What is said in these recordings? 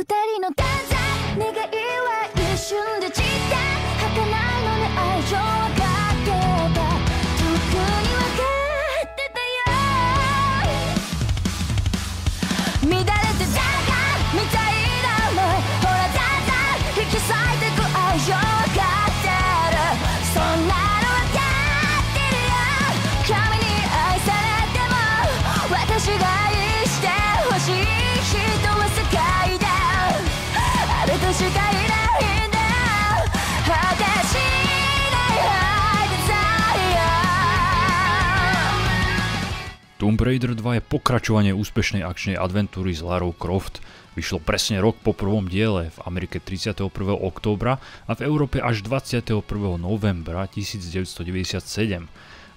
二人の短冊願いは一瞬で散った儚いのね愛情はかけた遠くに分かってたよ乱れてザラみたいなのほらザラ引き裂いてく愛情はかってるそんなの分かってるよ神に愛されても私が愛してほしい人は世界であれとしかいないんだ果てしない愛デザイア Tomb Raider 2 je pokračovanie úspešnej akčnej adventúry s Larou Croft. Vyšlo presne rok po prvom diele, v Amerike 31. októbra a v Európe až 21. novembra 1997.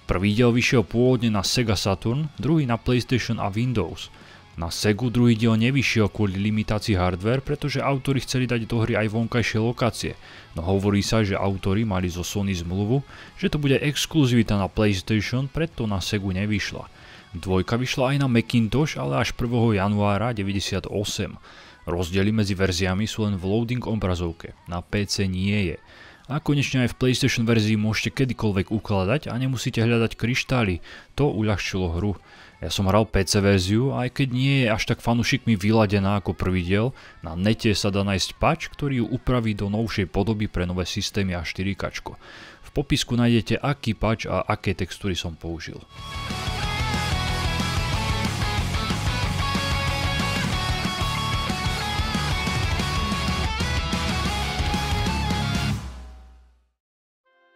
Prvý diel vyšiel pôvodne na Sega Saturn, druhý na PlayStation a Windows. Na Segu druhý diel nevyšiel kvôli limitácii hardware, pretože autori chceli dať do hry aj vonkajšie lokácie, no hovorí sa, že autori mali zo Sony zmluvu, že to bude exkluzivita na PlayStation, preto na Segu nevyšla. Dvojka vyšla aj na Macintosh, ale až 1. januára 1998. Rozdiely medzi verziami sú len v loading obrazovke, na PC nie je. A konečne aj v PlayStation verzii môžete kedykoľvek ukladať a nemusíte hľadať kryštály, to uľahčilo hru. Ja som hral PC verziu a aj keď nie je až tak fanúšikmi vyladená ako prvý diel, na nete sa dá nájsť patch, ktorý ju upraví do novšej podoby pre nové systémy a 4K. V popisku nájdete aký patch a aké textúry som použil.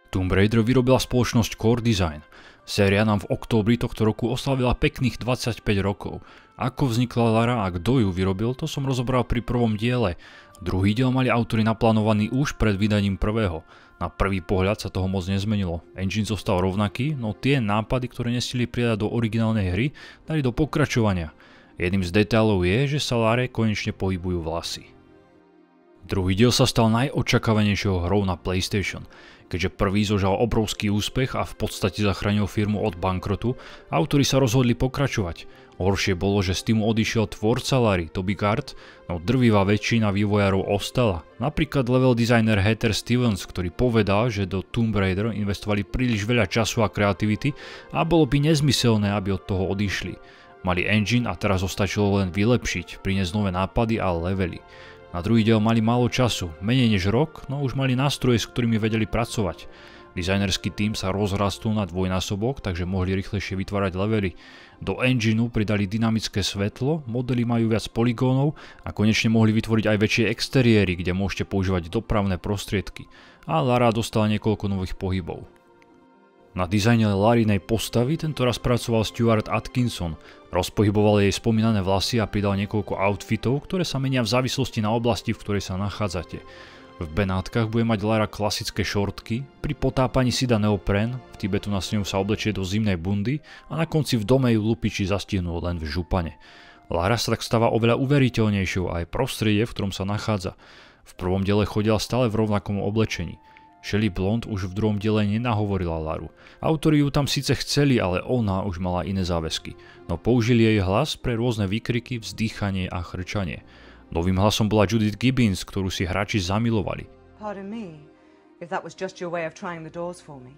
Tomb Raider vyrobila spoločnosť Core Design. Séria nám v októbri tohto roku oslavila pekných 25 rokov. Ako vznikla Lara a kto ju vyrobil, to som rozobral pri prvom diele. Druhý diel mali autori naplánovaný už pred vydaním prvého. Na prvý pohľad sa toho moc nezmenilo. Engine zostal rovnaký, no tie nápady, ktoré nestihli pridať do originálnej hry, dali do pokračovania. Jedným z detailov je, že sa Lare konečne pohybujú vlasy. Druhý diel sa stal najočakávanejšou hrou na PlayStation. Keďže prvý zožal obrovský úspech a v podstate zachránil firmu od bankrotu, autori sa rozhodli pokračovať. Horšie bolo, že z týmu odišiel tvorca Lary, Toby Gard, no drvivá väčšina vývojárov ostala. Napríklad level designer Heather Stevens, ktorý povedal, že do Tomb Raider investovali príliš veľa času a kreativity a bolo by nezmyselné, aby od toho odišli. Mali engine a teraz ho stačilo len vylepšiť, priniesť nové nápady a levely. Na druhý diel mali málo času, menej než rok, no už mali nástroje, s ktorými vedeli pracovať. Dizajnerský tím sa rozrastol na dvojnásobok, takže mohli rýchlejšie vytvárať levely. Do engineu pridali dynamické svetlo, modely majú viac poligónov a konečne mohli vytvoriť aj väčšie exteriéry, kde môžete používať dopravné prostriedky. A Lara dostala niekoľko nových pohybov. Na dizajne Larinej postavy tento raz pracoval Stuart Atkinson, rozpohyboval jej spomínané vlasy a pridal niekoľko outfitov, ktoré sa menia v závislosti na oblasti, v ktorej sa nachádzate. V Benátkach bude mať Lara klasické šortky, pri potápaní si dá neopren, v Tibetu na snehu sa oblečie do zimnej bundy a na konci v dome ju lupiči zastihnú len v župane. Lara sa tak stáva oveľa uveriteľnejšou a aj prostredie, v ktorom sa nachádza. V prvom diele chodila stále v rovnakom oblečení. Shelley Blond už v druhom diele nenahovorila Laru. Autori ju tam síce chceli, ale ona už mala iné záväzky, no použili jej hlas pre rôzne výkriky, vzdýchanie a chrčanie. Novým hlasom bola Judith Gibbons, ktorú si hráči zamilovali. Pardon me, if that was just your way of trying the doors for me.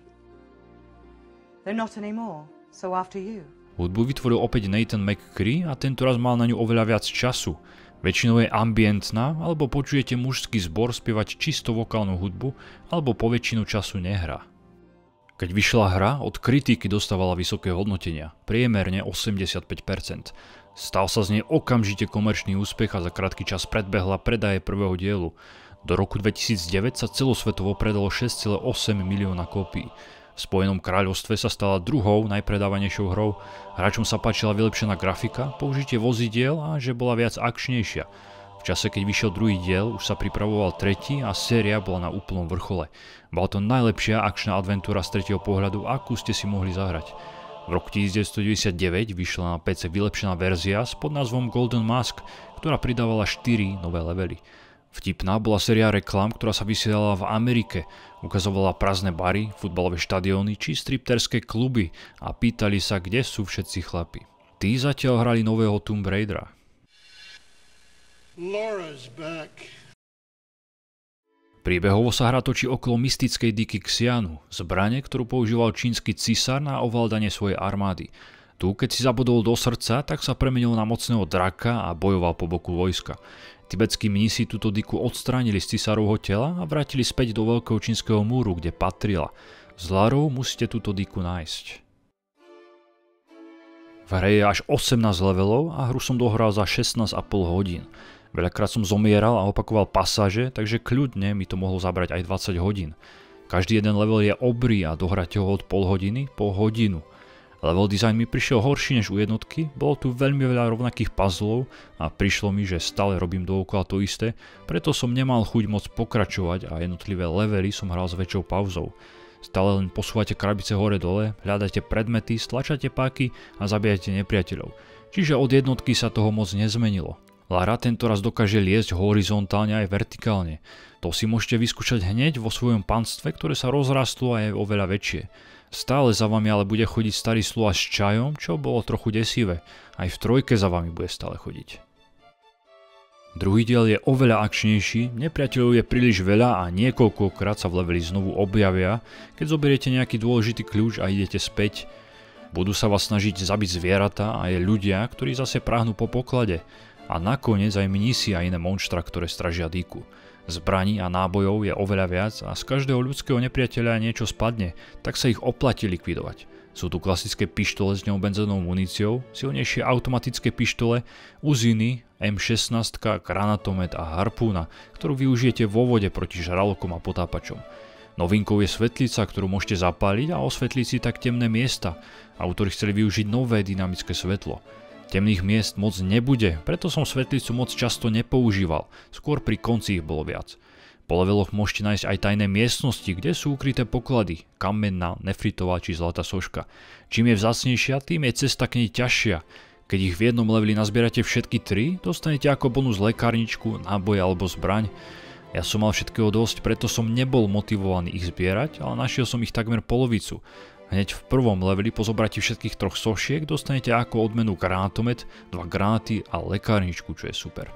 They're not anymore, so after you. Hudbu vytvoril opäť Nathan McCree a tento raz mal na ňu oveľa viac času. Väčšinou je ambientná, alebo počujete mužský zbor spievať čisto vokálnu hudbu, alebo po väčšinu času nehrá. Keď vyšla hra, od kritiky dostávala vysoké hodnotenia, priemerne 85%. Stal sa z nej okamžite komerčný úspech a za krátky čas predbehla predaje prvého dielu. Do roku 2009 sa celosvetovo predalo 6,8 milióna kópií. V Spojenom kráľovstve sa stala druhou najpredávanejšou hrou, hráčom sa páčila vylepšená grafika, použitie vozidiel a že bola viac akčnejšia. V čase, keď vyšiel druhý diel, už sa pripravoval tretí a séria bola na úplnom vrchole. Bola to najlepšia akčná adventúra z tretieho pohľadu, akú ste si mohli zahrať. V roku 1999 vyšla na PC vylepšená verzia s podnázvom Golden Mask, ktorá pridávala 4 nové levely. Vtipná bola séria reklám, ktorá sa vysielala v Amerike. Ukazovala prázdne bary, futbalové štadióny či stripterské kluby a pýtali sa, kde sú všetci chlapi. Tí zatiaľ hrali nového Tomb Raidera. Laura's back. Príbehovo sa hra točí okolo mystickej dyky Xianu, zbrane, ktorú používal čínsky cisár na ovládanie svojej armády. Tu, keď si zabodol do srdca, tak sa premenil na mocného draka a bojoval po boku vojska. Tibetskí mnísi túto dyku odstránili z cisárovho tela a vrátili späť do veľkého čínskeho múru, kde patrila. S Larou musíte túto dyku nájsť. V hre je až 18 levelov a hru som dohral za 16,5 hodín. Veľakrát som zomieral a opakoval pasáže, takže kľudne mi to mohlo zabrať aj 20 hodín. Každý jeden level je obrý a dohráte ho od pol hodiny po hodinu. Level design mi prišiel horší než u jednotky, bolo tu veľmi veľa rovnakých puzzlov a prišlo mi, že stále robím dookola to isté, preto som nemal chuť moc pokračovať a jednotlivé levely som hral s väčšou pauzou. Stále len posúvate krabice hore-dole, hľadáte predmety, stlačate páky a zabíjate nepriateľov. Čiže od jednotky sa toho moc nezmenilo. Lara tentoraz dokáže liesť horizontálne aj vertikálne. To si môžete vyskúšať hneď vo svojom panstve, ktoré sa rozrastlo a je oveľa väčšie. Stále za vami ale bude chodiť starý sluha s čajom, čo bolo trochu desivé. Aj v trojke za vami bude stále chodiť. Druhý diel je oveľa akčnejší, nepriateľov je príliš veľa a niekoľkokrát sa v leveli znovu objavia, keď zoberiete nejaký dôležitý kľúč a idete späť. Budú sa vás snažiť zabiť zvieratá a je ľudia, ktorí zase práhnú po poklade. A nakoniec aj mnísi a iné monštra, ktoré stražia dyku. Zbraní a nábojov je oveľa viac a z každého ľudského nepriateľa niečo spadne, tak sa ich oplatí likvidovať. Sú tu klasické pištole s neobenzenou muníciou, silnejšie automatické pištole, uziny, M16, granatomet a harpúna, ktorú využijete vo vode proti žralokom a potápačom. Novinkou je svetlica, ktorú môžete zapáliť a osvetliť si tak temné miesta. Autori chceli využiť nové dynamické svetlo. Temných miest moc nebude, preto som svetlicu moc často nepoužíval, skôr pri konci ich bolo viac. Po leveloch môžete nájsť aj tajné miestnosti, kde sú ukryté poklady, kamenná, nefritová či zlatá soška. Čím je vzácnejšia, tým je cesta k nej ťažšia. Keď ich v jednom leveli nazbierate všetky 3, dostanete ako bonus lekárničku, náboj alebo zbraň. Ja som mal všetkého dosť, preto som nebol motivovaný ich zbierať, ale našiel som ich takmer polovicu. Hneď v prvom leveli po zobratí všetkých 3 sošiek dostanete ako odmenu granátomet, 2 granáty a lekárničku, čo je super.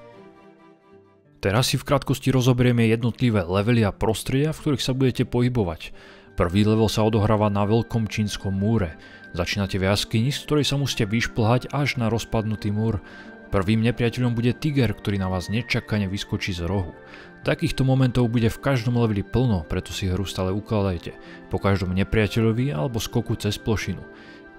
Teraz si v krátkosti rozoberieme jednotlivé levely a prostredia, v ktorých sa budete pohybovať. Prvý level sa odohráva na veľkom čínskom múre. Začínate v jaskyni, z ktorej sa musíte vyšplhať až na rozpadnutý múr. Prvým nepriateľom bude tiger, ktorý na vás nečakane vyskočí z rohu. Takýchto momentov bude v každom leveli plno, preto si hru stále ukladajte. Po každom nepriateľovi alebo skoku cez plošinu.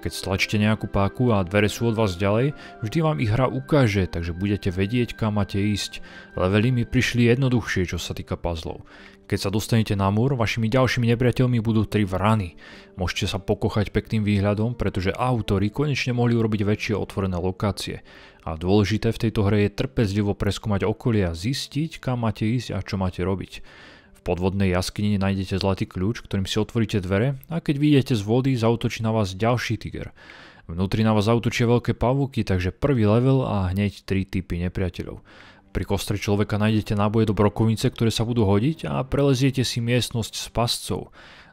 Keď stlačíte nejakú páku a dvere sú od vás ďalej, vždy vám ich hra ukáže, takže budete vedieť, kam máte ísť. Levely mi prišli jednoduchšie, čo sa týka puzzlov. Keď sa dostanete na múr, vašimi ďalšími nepriateľmi budú 3 vrany. Môžete sa pokochať pekným výhľadom, pretože autori konečne mohli urobiť väčšie otvorené lokácie. A dôležité v tejto hre je trpezlivo preskúmať okolie a zistiť, kam máte ísť a čo máte robiť. V podvodnej jaskyni nájdete zlatý kľúč, ktorým si otvoríte dvere a keď vyjdete z vody, zaútočí na vás ďalší tiger. Vnútri na vás zaútočia veľké pavúky, takže prvý level a hneď 3 typy nepriateľov. Pri kostre človeka nájdete náboje do brokovnice, ktoré sa budú hodiť a preleziete si miestnosť s pascov.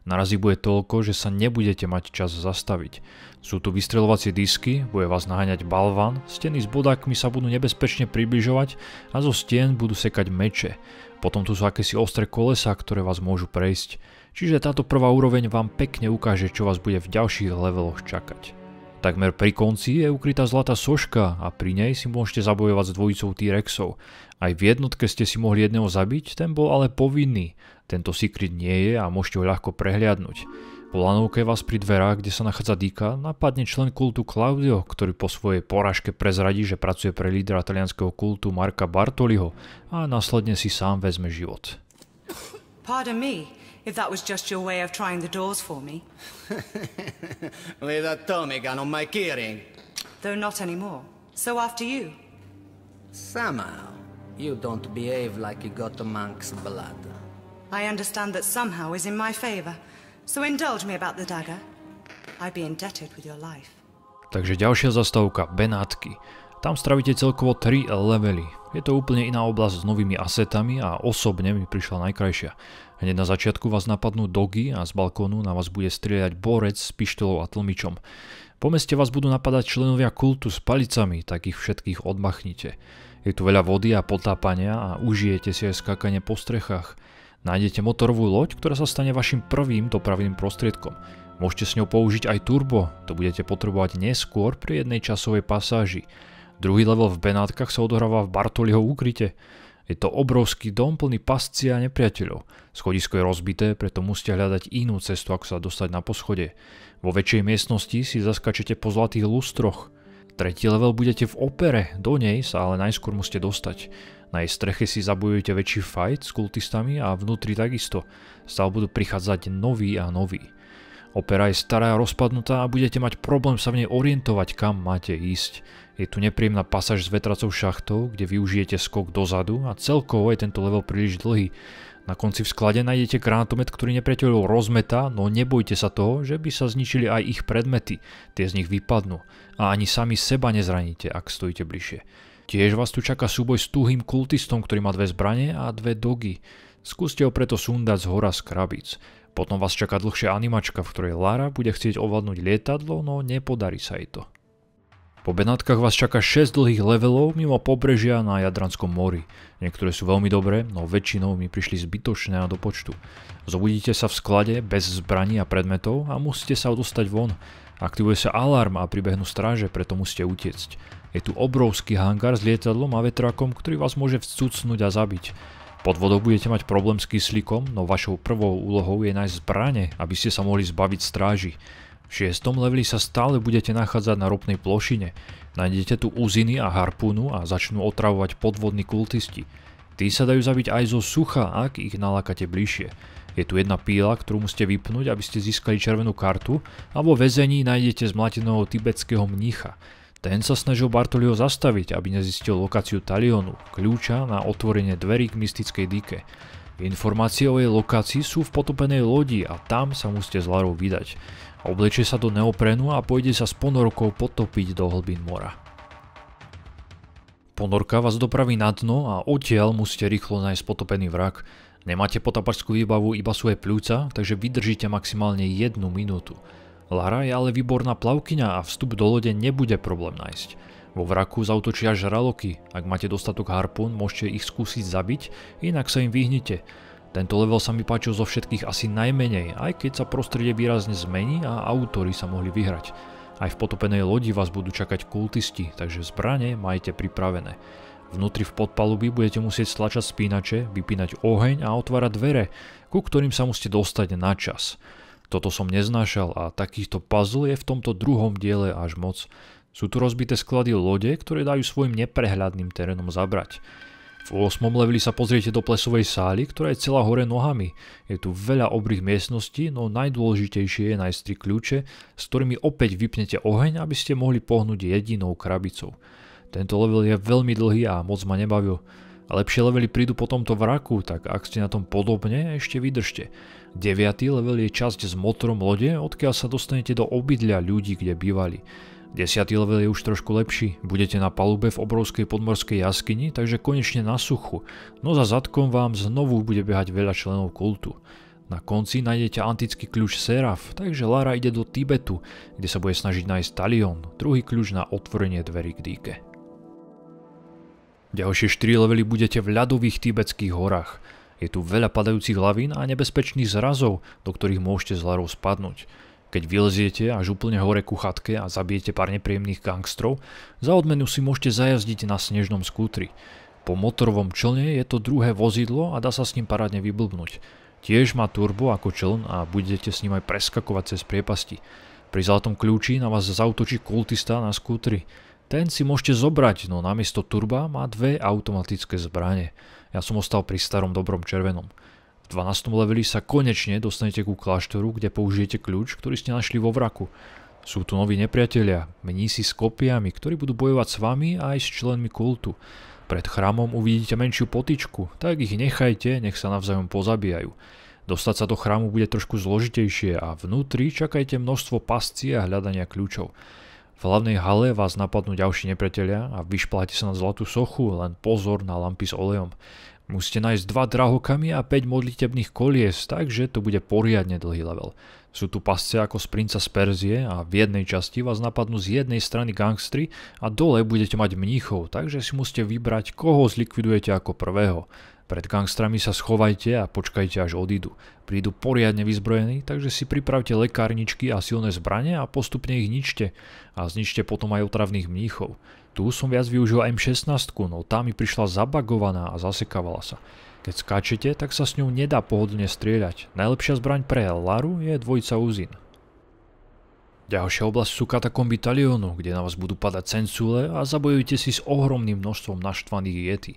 Narazí bude toľko, že sa nebudete mať čas zastaviť. Sú tu vystreľovacie disky, bude vás naháňať balvan, steny s bodákmi sa budú nebezpečne približovať a zo stien budú sekať meče. Potom tu sú akési ostré kolesá, ktoré vás môžu prejsť. Čiže táto prvá úroveň vám pekne ukáže, čo vás bude v ďalších leveloch čakať. Takmer pri konci je ukrytá zlatá soška a pri nej si môžete zabojovať s dvojicou T-Rexov. Aj v jednotke ste si mohli jedného zabiť, ten bol ale povinný. Tento secret nie je a môžete ho ľahko prehliadnúť. Po lanovke vás pri dverách, kde sa nachádza Dika, napadne člen kultu Claudio, ktorý po svojej porážke prezradí, že pracuje pre lídra talianskeho kultu Marca Bartoliho a následne si sám vezme život. Pardon me, if that was just your way of trying the doors for me. With a Tommy gun on my keyring. Though not anymore. So after you. Somehow, you don't behave like you got a monk's blood. I understand that somehow is in my favor. So indulge me about the dagger. I'd be indebted with your life. Takže ďalšia zastávka, Benátky. Tam stravíte celkovo 3 levely. Je to úplne iná oblasť s novými asetami a osobne mi prišla najkrajšia. Hneď na začiatku vás napadnú dogy a z balkónu na vás bude strieľať borec s pištolou a tlmičom. Po meste vás budú napadať členovia kultu s palicami, tak ich všetkých odmachnite. Je tu veľa vody a potápania a užijete si aj skákanie po strechách. Nájdete motorovú loď, ktorá sa stane vašim prvým dopravným prostriedkom. Môžete s ňou použiť aj turbo, to budete potrebovať neskôr pri jednej časovej pasáži. Druhý level v Benátkach sa odohráva v Bartoliho úkryte. Je to obrovský dom plný pasci a nepriateľov. Schodisko je rozbité, preto musíte hľadať inú cestu, ako sa dostať na poschodie. Vo väčšej miestnosti si zaskačete po zlatých lustroch. Tretí level budete v opere, do nej sa ale najskôr musíte dostať. Na jej streche si zabojujete väčší fight s kultistami a vnútri takisto. Stále budú prichádzať noví a noví. Opera je stará a rozpadnutá a budete mať problém sa v nej orientovať, kam máte ísť. Je tu nepríjemná pasáž s vetracou šachtou, kde využijete skok dozadu a celkovo je tento level príliš dlhý. Na konci v sklade nájdete granátomet, ktorý nepriateľov rozmetá, no nebojte sa toho, že by sa zničili aj ich predmety. Tie z nich vypadnú. A ani sami seba nezraníte, ak stojíte bližšie. Tiež vás tu čaká súboj s tuhým kultistom, ktorý má 2 zbrane a 2 dogy. Skúste ho preto sundať z hora z krabíc. Potom vás čaká dlhšia animačka, v ktorej Lara bude chcieť ovládnuť lietadlo, no nepodarí sa jej to. Po Benátkach vás čaká 6 dlhých levelov mimo pobrežia na Jadranskom mori. Niektoré sú veľmi dobré, no väčšinou mi prišli zbytočné a do počtu. Zobudíte sa v sklade bez zbraní a predmetov a musíte sa dostať von. Aktivuje sa alarm a pribehnú stráže, preto musíte utiecť. Je tu obrovský hangár s lietadlom a vetrákom, ktorý vás môže vcucnúť a zabiť. Pod vodou budete mať problém s kyslíkom, no vašou prvou úlohou je nájsť zbrane, aby ste sa mohli zbaviť stráži. V 6. leveli sa stále budete nachádzať na ropnej plošine. Nájdete tu uziny a harpúnu a začnú otravovať podvodní kultisti. Tí sa dajú zabiť aj zo sucha, ak ich nalákate bližšie. Je tu jedna píla, ktorú musíte vypnúť, aby ste získali červenú kartu, a vo väzení nájdete zmlateného tibetského mnícha. Ten sa snažil Bartoliho zastaviť, aby nezistil lokáciu talionu, kľúča na otvorenie dverí k mystickej dike. Informácie o jej lokácii sú v potopenej lodi a tam sa musíte s Larou vydať. Oblečie sa do neoprenu a pôjde sa s ponorkou potopiť do hlbín mora. Ponorka vás dopraví na dno a odtiaľ musíte rýchlo nájsť potopený vrak. Nemáte potapačskú výbavu, iba svoje pľúca, takže vydržíte maximálne 1 minútu. Lara je ale výborná plavkyňa a vstup do lode nebude problém nájsť. Vo vraku zautočia žraloky, ak máte dostatok harpún, môžete ich skúsiť zabiť, inak sa im vyhnite. Tento level sa mi páčil zo všetkých asi najmenej, aj keď sa prostredie výrazne zmení a autori sa mohli vyhrať. Aj v potopenej lodi vás budú čakať kultisti, takže zbrane majte pripravené. Vnútri v podpalubí budete musieť stlačať spínače, vypínať oheň a otvárať dvere, ku ktorým sa musíte dostať na čas. Toto som neznášal a takýchto puzzle je v tomto druhom diele až moc. Sú tu rozbité sklady lode, ktoré dajú svojim neprehľadným terénom zabrať. V 8. leveli sa pozriete do plesovej sály, ktorá je celá hore nohami. Je tu veľa obrých miestností, no najdôležitejšie je nájsť 3 kľúče, s ktorými opäť vypnete oheň, aby ste mohli pohnúť jedinou krabicou. Tento level je veľmi dlhý a moc ma nebavil. Lepšie levely prídu po tomto vraku, tak ak ste na tom podobne, ešte vydržte. 9. level je časť s motorom lode, odkiaľ sa dostanete do obydlia ľudí, kde bývali. 10. level je už trošku lepší, budete na palube v obrovskej podmorskej jaskyni, takže konečne na suchu, no za zadkom vám znovu bude behať veľa členov kultu. Na konci nájdete antický kľúč Seraph, takže Lara ide do Tibetu, kde sa bude snažiť nájsť talion, druhý kľúč na otvorenie dverí k dýke. Ďalšie 4 levely budete v ľadových tibetských horách. Je tu veľa padajúcich lavín a nebezpečných zrazov, do ktorých môžete s Larou spadnúť. Keď vyleziete až úplne hore ku chatke a zabijete pár nepríjemných gangstrov, za odmenu si môžete zajazdiť na snežnom skútri. Po motorovom člne je to druhé vozidlo a dá sa s ním parádne vyblbnúť. Tiež má turbo ako čln a budete s ním aj preskakovať cez priepasti. Pri zlatom kľúči na vás zautočí kultista na skútri. Ten si môžete zobrať, no namiesto turba má 2 automatické zbrane. Ja som ostal pri starom dobrom červenom. V 12. leveli sa konečne dostanete ku kláštoru, kde použijete kľúč, ktorý ste našli vo vraku. Sú tu noví nepriatelia, mnísi s kopiami, ktorí budú bojovať s vami a aj s členmi kultu. Pred chrámom uvidíte menšiu potyčku, tak ich nechajte, nech sa navzájom pozabíjajú. Dostať sa do chrámu bude trošku zložitejšie a vnútri čakajte množstvo pascí a hľadania kľúčov. V hlavnej hale vás napadnú ďalší nepriatelia a vyšpláte sa na zlatú sochu, len pozor na lampy s olejom. Musíte nájsť 2 drahokamy a 5 modlitebných kolies, takže to bude poriadne dlhý level. Sú tu pasce ako z Princa z Perzie a v jednej časti vás napadnú z jednej strany gangstri a dole budete mať mníchov, takže si musíte vybrať, koho zlikvidujete ako prvého. Pred gangstrami sa schovajte a počkajte až odídu. Prídu poriadne vyzbrojení, takže si pripravte lekárničky a silné zbrane a postupne ich ničte. A zničte potom aj otravných mníchov. Tu som viac využil M16, no tá mi prišla zabagovaná a zasekávala sa. Keď skáčete, tak sa s ňou nedá pohodlne strieľať. Najlepšia zbraň pre Laru je dvojica uzín. Ďalšia oblasť sú katakomby Talionu, kde na vás budú padať cencúle a zabojujete si s ohromným množstvom naštvaných yeti.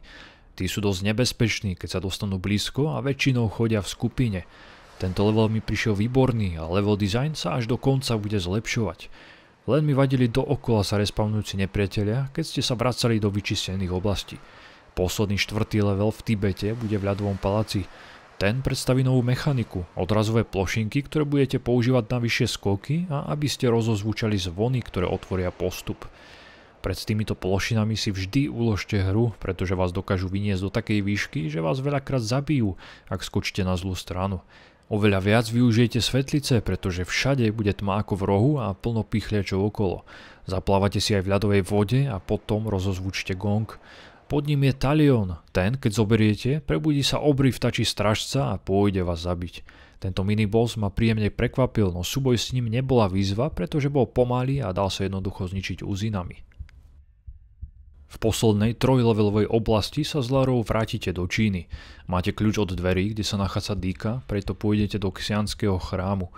Tí sú dosť nebezpeční, keď sa dostanú blízko a väčšinou chodia v skupine. Tento level mi prišiel výborný a level design sa až do konca bude zlepšovať. Len mi vadili dookola sa respawnujúci nepriatelia, keď ste sa vracali do vyčistených oblastí. Posledný 4. level v Tibete bude v ľadovom paláci. Ten predstaví novú mechaniku, odrazové plošinky, ktoré budete používať na vyššie skoky a aby ste rozozvučali zvony, ktoré otvoria postup. Pred týmito plošinami si vždy uložte hru, pretože vás dokážu vyniesť do takej výšky, že vás veľakrát zabijú, ak skočíte na zlú stranu. Oveľa viac využijete svetlice, pretože všade bude tma ako v rohu a plno pichliačov okolo. Zaplávate si aj v ľadovej vode a potom rozozvučte gong. Pod ním je Talion. Ten, keď zoberiete, prebudí sa obry vtačí strážca a pôjde vás zabiť. Tento miniboss ma príjemne prekvapil, no súboj s ním nebola výzva, pretože bol pomalý a dal sa jednoducho zničiť uzinami. V poslednej 3-levelovej oblasti sa s Larou vrátite do Číny. Máte kľúč od dverí, kde sa nachádza Dika, preto pôjdete do ksianského chrámu.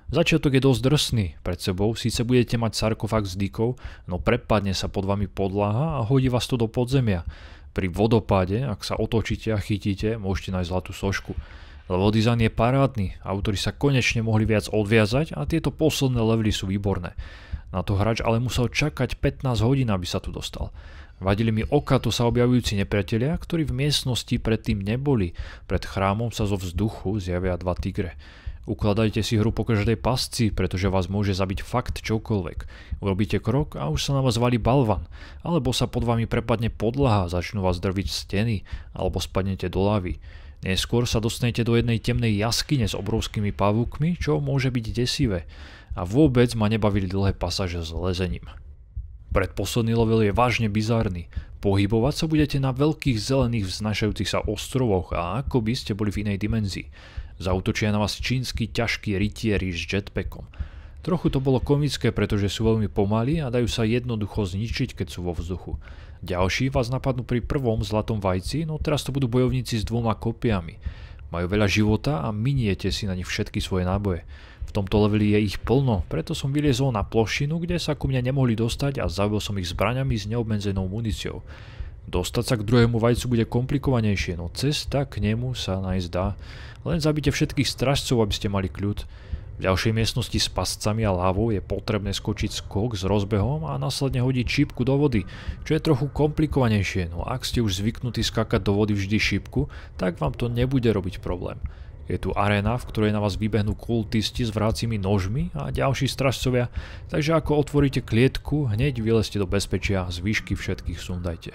Začiatok je dosť drsný, pred sebou síce budete mať sarkofág s Dikou, no prepadne sa pod vami podlaha a hodí vás to do podzemia. Pri vodopáde, ak sa otočíte a chytíte, môžete nájsť zlatú sošku. Level design je parádny, autori sa konečne mohli viac odviazať a tieto posledné levely sú výborné. Na to hráč ale musel čakať 15 hodín, aby sa tu dostal. Vadili mi okato sa objavujúci nepriatelia, ktorí v miestnosti predtým neboli. Pred chrámom sa zo vzduchu zjavia 2 tigre. Ukladajte si hru po každej pasci, pretože vás môže zabiť fakt čokoľvek. Urobíte krok a už sa na vás valí balvan, alebo sa pod vami prepadne podlaha, začnú vás drviť steny, alebo spadnete do lavy. Neskôr sa dostanete do jednej temnej jaskyne s obrovskými pavúkmi, čo môže byť desivé. A vôbec ma nebavili dlhé pasáže s lezením. Predposledný level je vážne bizárny. Pohybovať sa budete na veľkých zelených vznášajúcich sa ostrovoch a ako by ste boli v inej dimenzii. Zaútočia na vás čínsky ťažkí rytieri s jetpackom. Trochu to bolo komické, pretože sú veľmi pomalí a dajú sa jednoducho zničiť, keď sú vo vzduchu. Ďalší vás napadnú pri prvom zlatom vajci, no teraz to budú bojovníci s 2 kopiami. Majú veľa života a miniete si na nich všetky svoje náboje. V tomto leveli je ich plno, preto som vyliezol na plošinu, kde sa ku mne nemohli dostať a zabil som ich zbraňami s neobmedzenou muníciou. Dostať sa k druhému vajcu bude komplikovanejšie, no cesta k nemu sa nájsť dá. Len zabite všetkých strážcov, aby ste mali kľud. V ďalšej miestnosti s pascami a lávou je potrebné skočiť skok s rozbehom a následne hodiť šípku do vody, čo je trochu komplikovanejšie, no ak ste už zvyknutí skákať do vody vždy šípku, tak vám to nebude robiť problém. Je tu aréna, v ktorej na vás vybehnú kultisti s vrácimi nožmi a ďalší strážcovia, takže ako otvoríte klietku, hneď vylezte do bezpečia a zvyšky všetkých sundajte.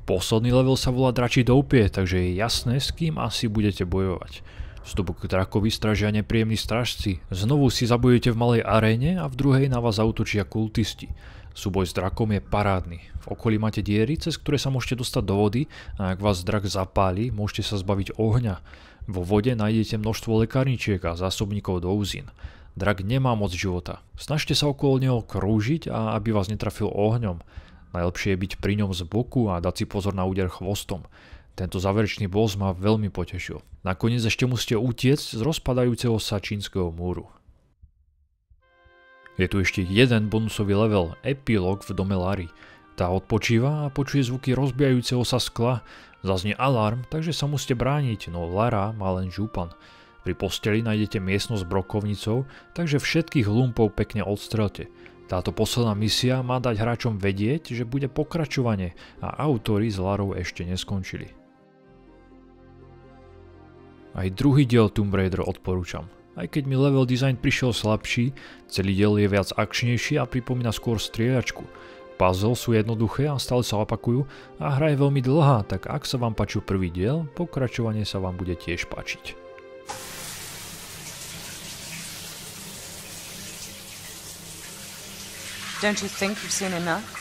Posledný level sa volá Dračí doupie, takže je jasné, s kým asi budete bojovať. Vstup k drakovi strážia nepríjemní strážci, znovu si zabojujete v malej aréne a v druhej na vás zaútočia kultisti. Súboj s drakom je parádny. V okolí máte diery, cez ktoré sa môžete dostať do vody a ak vás drak zapáli, môžete sa zbaviť ohňa. Vo vode nájdete množstvo lekárničiek a zásobníkov do úzin. Drak nemá moc života. Snažte sa okolo neho krúžiť a aby vás netrafil ohňom. Najlepšie je byť pri ňom z boku a dať si pozor na úder chvostom. Tento záverečný boss ma veľmi potešil. Nakoniec ešte musíte utiecť z rozpadajúceho sa čínskeho múru. Je tu ešte jeden bonusový level, epilóg v dome Lary. Tá odpočíva a počuje zvuky rozbijajúceho sa skla. Zaznie alarm, takže sa musíte brániť, no Lara má len žúpan. Pri posteli nájdete miestnosť s brokovnicou, takže všetkých lumpov pekne odstrelte. Táto posledná misia má dať hráčom vedieť, že bude pokračovanie a autori s Larou ešte neskončili. Aj druhý diel Tomb Raider odporúčam. Aj keď mi level design prišiel slabší, celý diel je viac akčnejší a pripomína skôr strieľačku. Puzzle sú jednoduché a stále sa opakujú a hra je veľmi dlhá, tak ak sa vám páčil prvý diel, pokračovanie sa vám bude tiež páčiť. Don't you think you've seen enough?